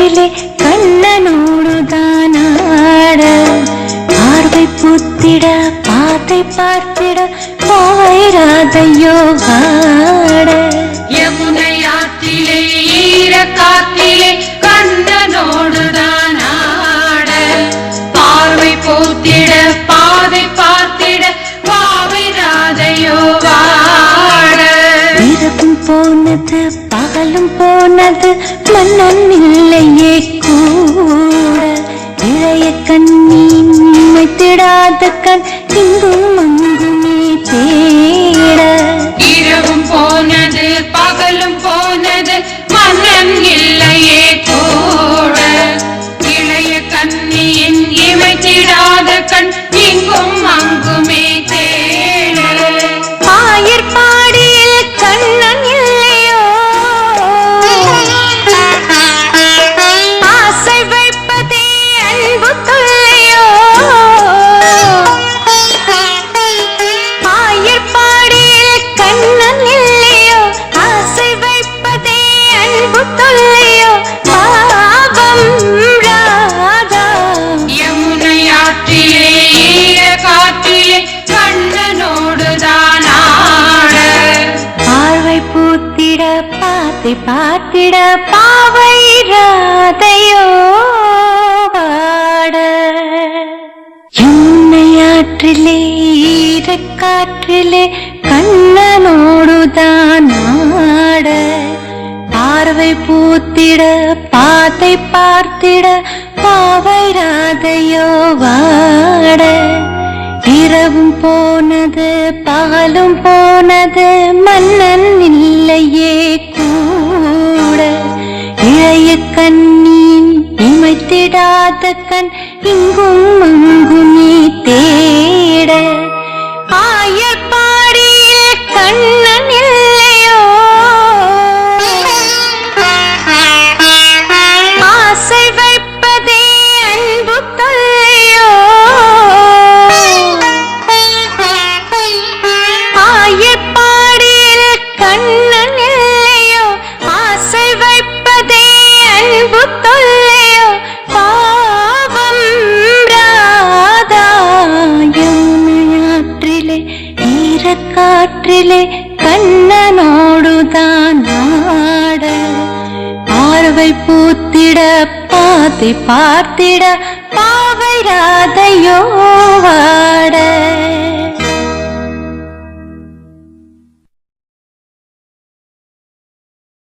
காற்றிலே கண்ணனோடுதான் ஆட பார்வை புத்திட பாத்தை பார்த்திட பாயிராதையோ வாட யமுனை ஆற்றிலே ஈர காத்திலே கண்ணனோடுதான் ஆட பார்வை போத்திட பாதை பார்த்திட பாவிராதையோ வாட இரவும் போனது பகலும் போனது மன்னன் இல்லையே கூட இளைய கண்ணி திடாத கண் இங்கும் அங்குமே தேட இரவும் போனது பகலும் போனது மன்னன் இல்லையே கூட இளைய கண்ணியின் இமைத்திடாத கண் இங்கும் அங்குமே தேட ஆயர்பாடியில் கண்ணன் இல்லையோ ஆசை வைப்பதே அன்பு தொல்லையோ ஆயர்பாடியில் கண்ணன் இல்லையோ ஆசை வைப்பதே அன்பு தொல்லையோ பாவம் ராதா யமுனை ஆற்றிலே ஈர காற்றிலே கண்ணனோடுதான் ஆட பார்வை பூத்திட பாத்தை பார்த்திட பாவை ராதையோ வாட யமுனையாற்றிலே ஈரக்காற்றிலே கண்ணனோடுதான் ஆட பார்வை பூத்திட பாத்தை பார்த்திட பாவை ராதையோ வாட இரவும் போனது பகலும் போனது மன்னன் இல்லையே கூட இளைய கண்ணின் இமைத்திடாத கண் இங்கும் அங்குமே தேட ஆயர்பாடியில் கண்ணன் இல்லையோ ஆசை வைப்பதே அன்பு தொல்லையோ ஆயர்பாடியில் கண்ணன் இல்லையோ ஆசை வைப்பதே அன்பு தொல்லையோ பாவம் ராதா யமுனையாற்றிலே ஈரக்காற்றிலே கண்ணனோடுதான் ஆட பார்வை பூத்திட பாத்தை பார்த்திட பாவை ராதையோ